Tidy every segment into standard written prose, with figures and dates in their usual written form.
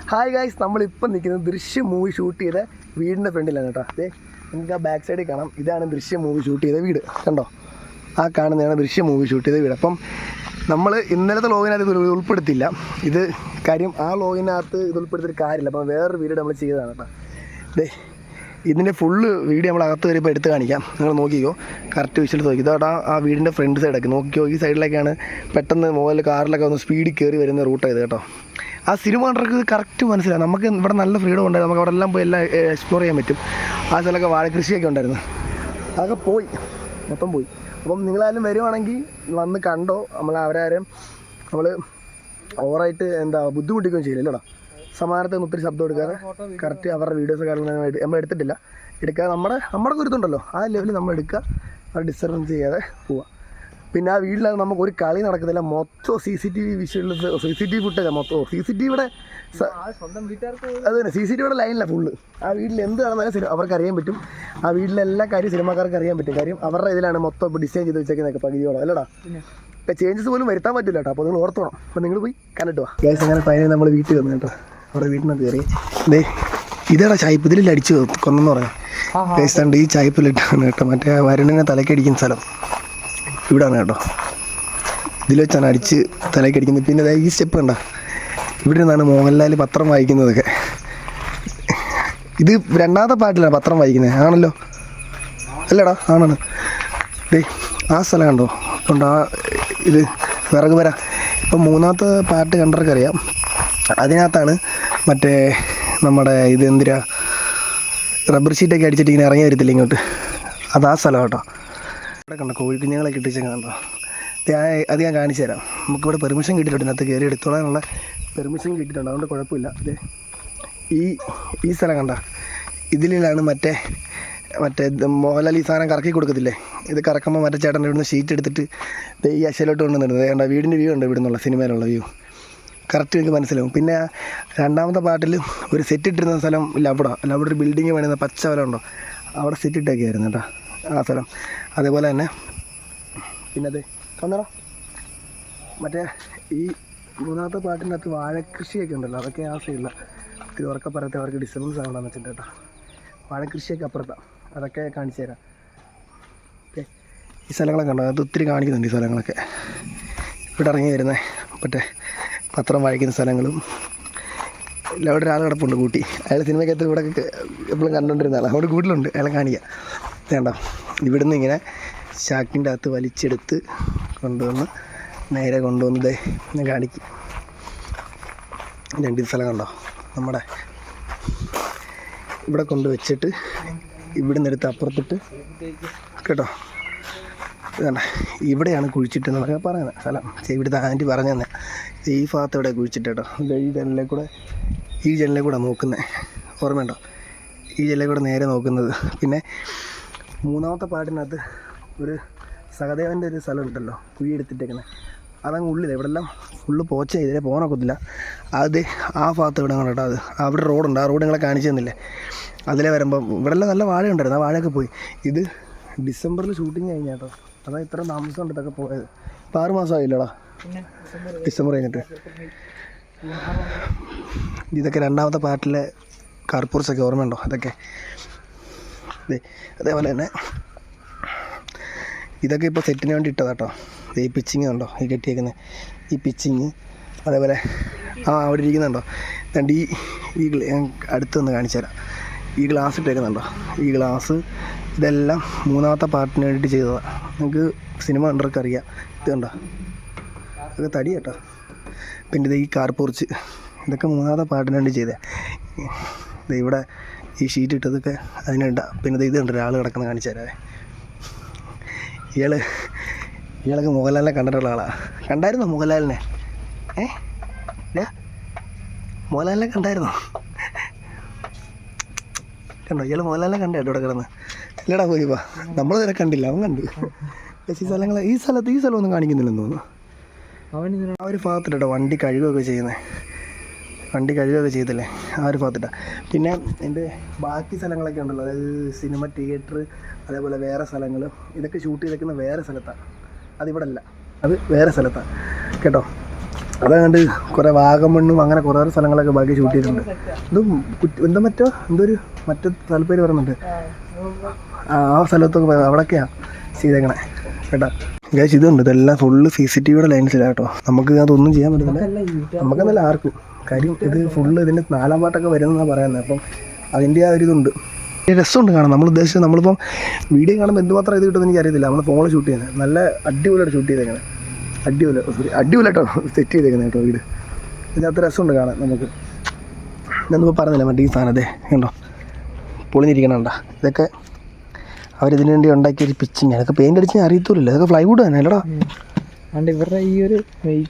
Hi guys, നമ്മളിപ്പം നിൽക്കുന്നത് ദൃശ്യം മൂവി ഷൂട്ട് ചെയ്ത വീടിൻ്റെ ഫ്രണ്ടിലാണ് കേട്ടോ. അതെ, നിങ്ങൾക്ക് ആ ബാക്ക് സൈഡിൽ കാണാം. ഇതാണ് ദൃശ്യം മൂവി ഷൂട്ട് ചെയ്ത വീട്. കണ്ടോ, ആ കാണുന്നതാണ് ദൃശ്യം മൂവി ഷൂട്ട് ചെയ്ത വീട്. അപ്പം നമ്മൾ ഇന്നലത്തെ ലോഗിനകത്ത് ഇത് ഉൾപ്പെടുത്തില്ല. ഇത് കാര്യം ആ ലോഗിനകത്ത് ഇത് ഉൾപ്പെടുത്തിയൊരു കാര്യമില്ല. അപ്പം വേറൊരു വീഡിയോ നമ്മൾ ചെയ്തതാണ് കേട്ടോ. അതെ, ഇതിൻ്റെ ഫുള്ള് വീഡിയോ നമ്മൾ അകത്ത് വരുമ്പോൾ എടുത്ത് കാണിക്കാം. നിങ്ങൾ നോക്കിക്കോ, കറക്റ്റ് വിഷ്വൽസ് നോക്കി. ഇതോട്ടാ ആ വീടിൻ്റെ ഫ്രണ്ട് സൈഡൊക്കെ നോക്കിക്കോ. ഈ സൈഡിലൊക്കെയാണ് പെട്ടെന്ന് മുകളിൽ കാറിലൊക്കെ ഒന്ന് സ്പീഡിൽ കയറി വരുന്ന റൂട്ട് ഇത് കേട്ടോ. ആ സിനിമ കണ്ടവർക്ക് കറക്റ്റ് മനസ്സിലാവും. നമുക്ക് ഇവിടെ നല്ല ഫ്രീഡം ഉണ്ടായിരുന്നു. നമുക്ക് അവിടെ എല്ലാം പോയി എല്ലാം എക്സ്പ്ലോർ ചെയ്യാൻ പറ്റും. ആ സ്ഥലമൊക്കെ വാഴക്കൃഷിയൊക്കെ ഉണ്ടായിരുന്നു, അതൊക്കെ പോയി, മൊത്തം പോയി. അപ്പം നിങ്ങളാരും വരുവാണെങ്കിൽ വന്ന് കണ്ടോ. അവരാരും നമ്മൾ ഓവറായിട്ട് ബുദ്ധിമുട്ടിക്കുകയും ചെയ്യില്ല കേട്ടോ. സമാനത്തിൽ ഒത്തിരി ശബ്ദം എടുക്കാതെ കറക്റ്റ് അവരുടെ വീഡിയോസ് കാര്യങ്ങളായിട്ട് നമ്മൾ എടുത്തിട്ടില്ല. എടുക്കാതെ നമ്മുടെ കുരുത്തുണ്ടല്ലോ, ആ ലെവലിൽ നമ്മൾ എടുക്കുക, അത് ഡിസ്റ്റർബൻസ് ചെയ്യാതെ പോവുക. പിന്നെ ആ വീട്ടിലത് നമുക്ക് ഒരു കളി നടക്കുന്നില്ല. മൊത്തം CCTV വിഷ്വൽസ്, CCTV ഫുട്ടേജ് മൊത്തം. CCTVയുടെ അത് തന്നെ, CCTVയുടെ ലൈനിലാണ് ഫുള്ള്. ആ വീട്ടിൽ എന്ത് നടന്നാലും അവർക്ക് അറിയാൻ പറ്റും. ആ വീട്ടിലെ എല്ലാ കാര്യം സിനിമാക്കാർക്ക് അറിയാൻ പറ്റും. കാര്യം അവരുടെ ഇതിലാണ് മൊത്തം ഇപ്പോൾ ഡിസൈൻ ചെയ്ത് വെച്ചേക്കുന്നതൊക്കെ പകുതിയോളം അല്ലടാ. ഇപ്പം ചേഞ്ചസ് പോലും വരുത്താൻ പറ്റില്ല കേട്ടോ. അപ്പോൾ നിങ്ങൾ ഓർത്തോണം. അപ്പോൾ നിങ്ങൾ പോയി കണ്ടിട്ട് വാ ഗൈസ്. അങ്ങനെ ഫൈനലി നമ്മൾ വീട്ടിൽ വന്നു കേട്ടോ. അവിടെ വീട്ടിനകത്ത് കയറി ദേ ഇതാടാ ചായ്പ്, ഇതിൽ അടിച്ച് കൊന്നെന്ന് പറഞ്ഞു ഗൈസ്. കണ്ട് ഈ ചായ്പിലിട്ടാണ് കേട്ടോ. മറ്റേ വരുണിനെ തലക്കടിക്കുന്ന സ്ഥലം ഇവിടാണ് കേട്ടോ. ഇതിൽ വെച്ചാണ് അടിച്ച് തലക്കടിക്കുന്നത്. പിന്നെ ഈ സ്റ്റെപ്പ് കണ്ടോ, ഇവിടെ നിന്നാണ് മോഹൻലാൽ പത്രം വായിക്കുന്നതൊക്കെ. ഇത് രണ്ടാമത്തെ പാട്ടിലാണ് പത്രം വായിക്കുന്നത് ആണല്ലോ, അല്ലടാ ആണാണ്. ഡേ ആ സ്ഥലം കണ്ടോ, ഉണ്ട് ആ ഇത് വിറക് വര. ഇപ്പം മൂന്നാമത്തെ പാട്ട് കണ്ടവർക്കറിയാം. അതിനകത്താണ് മറ്റേ നമ്മുടെ ഇത് എന്തിനാ റബ്ബർ ഷീറ്റൊക്കെ അടിച്ചിട്ട് ഇങ്ങനെ ഇറങ്ങി വരത്തില്ല ഇങ്ങോട്ട്, അത് ആ സ്ഥലം കേട്ടോ. ഇവിടെ കണ്ടോ കോഴിക്കുഞ്ഞുങ്ങളൊക്കെ ഇട്ടിച്ചൊക്കെ കണ്ടോ. അത് ഞാൻ കാണിച്ചു തരാം. നമുക്കിവിടെ പെർമിഷൻ കിട്ടിയിട്ടുണ്ട്, ഇതിനകത്ത് കയറി എടുത്തോളാനുള്ള പെർമിഷൻ കിട്ടിയിട്ടുണ്ട്, അതുകൊണ്ട് കുഴപ്പമില്ല. അതെ, ഈ സ്ഥലം കണ്ട, ഇതിലാണ് മറ്റേ മോഹൻലാൽ ഈ സാധനം കറക്കി കൊടുക്കത്തില്ലേ, ഇത് കറക്കുമ്പോൾ മറ്റേ ചേട്ടൻ ഇവിടുന്ന് ഷീറ്റ് എടുത്തിട്ട് ഈ അശയിലോട്ട് കൊണ്ടുവന്നിരുന്നത്. വേണ്ട വീടിൻ്റെ വ്യൂ ഉണ്ട്, ഇവിടെ നിന്നുള്ള സിനിമയിലുള്ള വ്യൂ കറക്റ്റ് എനിക്ക് മനസ്സിലാവും. പിന്നെ രണ്ടാമത്തെ പാട്ടിൽ ഒരു സെറ്റ് ഇട്ടിരുന്ന സ്ഥലം ഇല്ല, അവിടെ ഒരു ബിൽഡിങ് പണിയുന്ന പച്ച സ്ഥലം ഉണ്ടോ, അവിടെ സെറ്റ് ഇട്ടൊക്കെ ആയിരുന്നു കേട്ടോ ആ സ്ഥലം. അതേപോലെ തന്നെ പിന്നെ അതെ കന്നടാ മറ്റേ ഈ മൂന്നാമത്തെ പാട്ടിൻ്റെ അകത്ത് വാഴക്കൃഷിയൊക്കെ ഉണ്ടല്ലോ, അതൊക്കെ ആ സൈഡില്ല. ഇത് ഉറക്കെ പറയത്തെ അവർക്ക് ഡിസ്റ്റർബൻസ് ആവണമെന്ന് വെച്ചിട്ട് കേട്ടോ. വാഴക്കൃഷിയൊക്കെ അപ്പുറത്താണ്, അതൊക്കെ കാണിച്ചു തരാം. ഓക്കെ, ഈ സ്ഥലങ്ങളൊക്കെ ഉണ്ടോ, അത് ഒത്തിരി കാണിക്കുന്നുണ്ട്. ഈ സ്ഥലങ്ങളൊക്കെ ഇവിടെ ഇറങ്ങി വരുന്നത് മറ്റേ പത്രം വായിക്കുന്ന സ്ഥലങ്ങളും എല്ലാം. അവിടെ ഒരാൾ കിടപ്പുണ്ട് കൂട്ടി, അയാൾ സിനിമയ്ക്കകത്ത് ഇവിടെ എപ്പോഴും കണ്ടുകൊണ്ടിരുന്ന ആളാണ്, അവിടെ കൂട്ടിലുണ്ട്, അയാളെ കാണിക്കുക. വേണ്ട, ഇവിടുന്ന് ഇങ്ങനെ ചാക്കിൻ്റെ അകത്ത് വലിച്ചെടുത്ത് കൊണ്ടുവന്ന് നേരെ കൊണ്ടുവന്നത് ഞാൻ കാണിക്കും. രണ്ട് സ്ഥലം കണ്ടോ, നമ്മുടെ ഇവിടെ കൊണ്ട് വെച്ചിട്ട് ഇവിടെ നിന്ന് എടുത്ത് അപ്പുറത്തിട്ട് കേട്ടോ. വേണ്ട, ഇവിടെയാണ് കുഴിച്ചിട്ടെന്നൊക്കെ പറയുന്നത് സ്ഥലം. ഇവിടുത്തെ ആൻറ്റി പറഞ്ഞു തന്നെ ഈ ഭാഗത്ത് ഇവിടെ കുഴിച്ചിട്ട് കേട്ടോ. ഈ ജനലിൽ കൂടെ നോക്കുന്നത് ഓർമ്മയുണ്ടോ, ഈ ജനലിൽ കൂടെ നേരെ നോക്കുന്നത്. പിന്നെ മൂന്നാമത്തെ പാട്ടിനകത്ത് ഒരു സഹദേവൻ്റെ ഒരു സ്ഥലം ഉണ്ടല്ലോ, കുഴി എടുത്തിട്ടേക്കുന്നത്, അതങ്ങ് ഉള്ളിൽ ഇവിടെ എല്ലാം ഫുള്ള് പോച്ച, ഇതിലെ പോകാനൊക്കത്തില്ല. അത് ആ ഭാഗത്ത് ഇവിടെ കേട്ടോ. അത് അവിടെ റോഡുണ്ട്, ആ റോഡ് നിങ്ങളെ കാണിച്ചു തന്നില്ലേ, അതിലെ വരുമ്പം ഇവിടെ എല്ലാം നല്ല വാഴ ഉണ്ടായിരുന്നു, ആ വാഴയൊക്കെ പോയി. ഇത് ഡിസംബറിൽ ഷൂട്ടിങ് കഴിഞ്ഞ കേട്ടോ, അതാ ഇത്ര താമസം ഉണ്ട് ഇതൊക്കെ പോയത്. ഇപ്പം 6 മാസമായില്ലടാ, ഡിസംബർ കഴിഞ്ഞിട്ട്. ഇതൊക്കെ രണ്ടാമത്തെ പാട്ടിലെ കാർപൂർസൊക്കെ ഓർമ്മയുണ്ടോ, അതൊക്കെ അതേപോലെ തന്നെ ഇതൊക്കെ ഇപ്പോൾ സെറ്റിന് വേണ്ടി ഇട്ടതാ കേട്ടോ. ഈ പിച്ചിങ് ഉണ്ടോ, ഈ കെട്ടിയേക്കുന്നത് ഈ പിച്ചിങ്. അതേപോലെ അവിടെ ഇരിക്കുന്നുണ്ടോ, രണ്ട് ഈ അടുത്ത് നിന്ന് കാണിച്ചു തരാം. ഈ ഗ്ലാസ് ഇട്ടേക്കുന്നുണ്ടോ, ഈ ഗ്ലാസ് ഇതെല്ലാം മൂന്നാമത്തെ പാർട്ടിന് വേണ്ടിയിട്ട് ചെയ്തതാണ്. നിങ്ങൾക്ക് സിനിമ കണ്ടവർക്ക് അറിയാം. ഇത് കണ്ടോ, ഇതൊക്കെ തടി കേട്ടോ. പിന്നെ ഇത് ഈ കാർ പോർച്ച്, ഇതൊക്കെ മൂന്നാമത്തെ പാർട്ടിന് വേണ്ടി ചെയ്തത്. ഇവിടെ ഈ ഷീറ്റ് ഇട്ടതൊക്കെ അതിനുണ്ടാ. പിന്നെ ഇത് കണ്ടോ, ഒരാൾ കിടക്കുന്നത് കാണിച്ചു തരാവേ. ഇയാളൊക്കെ മോഹൻലാലിനെ കണ്ടിട്ടുള്ള ആളാണ്. കണ്ടായിരുന്നോ മോഹൻലാലിനെ? മോഹൻലാലിനെ കണ്ടായിരുന്നോ? കണ്ടോ, ഇയാൾ മോഹൻലാലിനെ കണ്ടോ ഇവിടെ കിടന്ന്? ഇല്ലടാ പോയിപ്പാ, നമ്മൾ ഇതിനെ കണ്ടില്ല, അവൻ കണ്ടു. ഈ സ്ഥലമൊന്നും കാണിക്കുന്നില്ലെന്ന് തോന്നുന്നു. ആ ഒരു ഭാഗത്തിട്ടോ വണ്ടി കഴുകുകയൊക്കെ ചെയ്തില്ലേ, ആ ഒരു ഭാഗത്തിട്ടാണ്. പിന്നെ എൻ്റെ ബാക്കി സ്ഥലങ്ങളൊക്കെ ഉണ്ടല്ലോ, അതായത് സിനിമ തിയേറ്റർ, അതേപോലെ വേറെ സ്ഥലങ്ങൾ, ഇതൊക്കെ ഷൂട്ട് ചെയ്തേക്കുന്ന വേറെ സ്ഥലത്താണ്. അതിവിടെ അല്ല, അത് വേറെ സ്ഥലത്താണ് കേട്ടോ. അതങ്ങണ്ട് കുറേ വാഗമണ്ണും അങ്ങനെ കുറേ സ്ഥലങ്ങളൊക്കെ ബാക്കി ഷൂട്ട് ചെയ്തിട്ടുണ്ട്. എന്താ എന്തൊരു മറ്റേ സ്ഥലപ്പേര് പറയുന്നുണ്ട്, ആ സ്ഥലത്തൊക്കെ അവിടെയൊക്കെയാണ് ചെയ്തേക്കണേ കേട്ടോ. ഗൈസ് ഇതുണ്ട്, ഇതെല്ലാം ഫുള്ള് CCTVയുടെ ലൈൻസിലാണ് കേട്ടോ. നമുക്ക് അതൊന്നും ചെയ്യാൻ പറ്റുന്നില്ല, നമുക്കെന്നല്ല ആർക്കും. കാര്യം ഇത് ഫുള്ള് ഇതിൻ്റെ 4ാം പാർട്ടൊക്കെ വരുന്നതാണ് പറയുന്നത്. അപ്പം അതിൻ്റെ ആ ഒരു ഇതുണ്ട്, രസമുണ്ട് കാണാം. നമ്മൾ ഉദ്ദേശിച്ചത് നമ്മളിപ്പം വീഡിയോ കാണുമ്പോൾ എന്തുമാത്രം ഇത് കിട്ടുമെന്ന് എനിക്കറിയത്തില്ല. നമ്മൾ ഫോണിൽ ഷൂട്ട് ചെയ്യുന്നത് നല്ല അടിപൊളിയായിട്ട് ഷൂട്ട് ചെയ്തേക്കുന്നത്, അടിപൊളിയായിട്ടോ സെറ്റ് ചെയ്തേക്കുന്നത് കേട്ടോ വീട്. ഇതിനകത്ത് രസമുണ്ട് കാണാൻ നമുക്ക്. ഞാനിപ്പോൾ പറഞ്ഞില്ല മറ്റേ ഈ സാധനത്തെ കണ്ടോ പൊളിഞ്ഞിരിക്കണണ്ട, ഇതൊക്കെ അവരിതിനു വേണ്ടി ഉണ്ടാക്കിയൊരു പിച്ചിങ്. അതൊക്കെ പെയിൻ്റ് അടിച്ച് അറിയത്തില്ല, അതൊക്കെ ഫ്ലൈവുഡ് തന്നെ അല്ലടാ. ഇവരുടെ ഈ ഒരു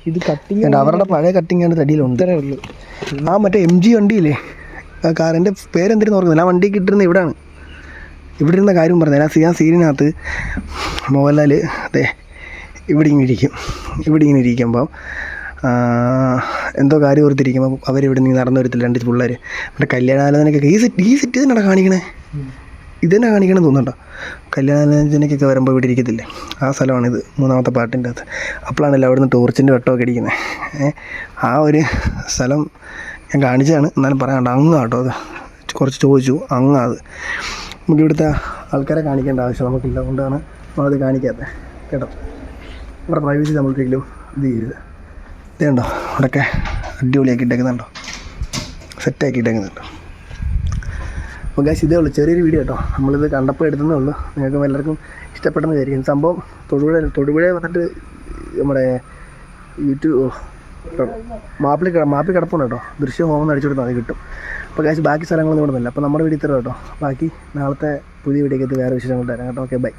ഇത് കട്ടിങ് അവരുടെ പഴയ കട്ടിങ്ങാണ് തടിയിലുണ്ട്. ആ മറ്റേ MG വണ്ടിയില്ലേ ആ കാറിൻ്റെ പേരെന്തിനും ഓർക്കുന്നില്ല, ആ വണ്ടിക്ക് ഇട്ടിരുന്ന ഇവിടെയാണ്. ഇവിടെ ഇരുന്ന കാര്യം പറഞ്ഞത് ആ സീനിനകത്ത് മോഹൻലാൽ അതെ ഇവിടെ ഇങ്ങനെ ഇരിക്കുമ്പം എന്തോ കാര്യം ഓർത്തിരിക്കുമ്പോൾ അവരിവിടെ നിന്ന് നടന്നു വരത്തില്ല 2 പിള്ളേർ. മറ്റേ കല്യാണാലോചനക്കൊക്കെ ഈ സെറ്റ് തന്നെയാണ് കാണിക്കണേ, ഇതന്നെ കാണിക്കണമെന്ന് തോന്നുന്നുണ്ടോ. കല്യാണാലോചനക്കൊക്കെ വരുമ്പോൾ ഇവിടെ ഇരിക്കത്തില്ലേ, ആ സ്ഥലമാണിത് 3ാമത്തെ പാട്ടിൻ്റെ അകത്ത്. അപ്പോഴാണല്ലോ അവിടെ നിന്ന് ടോർച്ചിൻ്റെ വെട്ടമൊക്കെ അടിക്കുന്നത്. ആ ഒരു സ്ഥലം ഞാൻ കാണിച്ചതാണ്, എന്നാലും പറയാനുണ്ട് അങ്ങ് കേട്ടോ. അത് കുറച്ച് ചോദിച്ചു, അങ്ങ് അത് നമുക്ക് ഇവിടുത്തെ ആൾക്കാരെ കാണിക്കേണ്ട ആവശ്യം നമുക്കില്ല, അതുകൊണ്ടാണ് നമ്മളത് കാണിക്കാത്തത് കേട്ടോ. ഇവിടെ പ്രൈവസി നമ്മൾക്കെങ്കിലും ഇത് ചെയ്യരുത്. ഇതുണ്ടോ അവിടെയൊക്കെ അടിപൊളിയാക്കി ഇട്ടേക്കുന്നുണ്ടോ, സെറ്റാക്കി ഇട്ടേക്കുന്നുണ്ടോ. അപ്പോൾ ഗൈസ് ഇതേ ഉള്ളൂ, ചെറിയൊരു വീഡിയോ കേട്ടോ. നമ്മളിത് കണ്ടപ്പോൾ എടുത്തതേ ഉള്ളൂ. നിങ്ങൾക്ക് എല്ലാവർക്കും ഇഷ്ടപ്പെടുന്ന വിചാരിക്കും. സംഭവം തൊടുപുഴ വന്നിട്ട് നമ്മുടെ യൂട്യൂബ് മാപ്പിൽ കിടപ്പുണ്ട് കേട്ടോ. ദൃശ്യം ഹോം അടിച്ചു കൊടുത്താൽ അത് കിട്ടും. അപ്പോൾ ഗൈസ് ബാക്കി സ്ഥലങ്ങളൊന്നും ഇവിടുന്നില്ല. അപ്പോൾ നമ്മുടെ വീഡിയോ ഇത്ര കേട്ടോ. ബാക്കി നാളത്തെ പുതിയ വീഡിയോക്കകത്ത് വേറെ വിശേഷങ്ങൾ തരാം കേട്ടോ. Okay bye.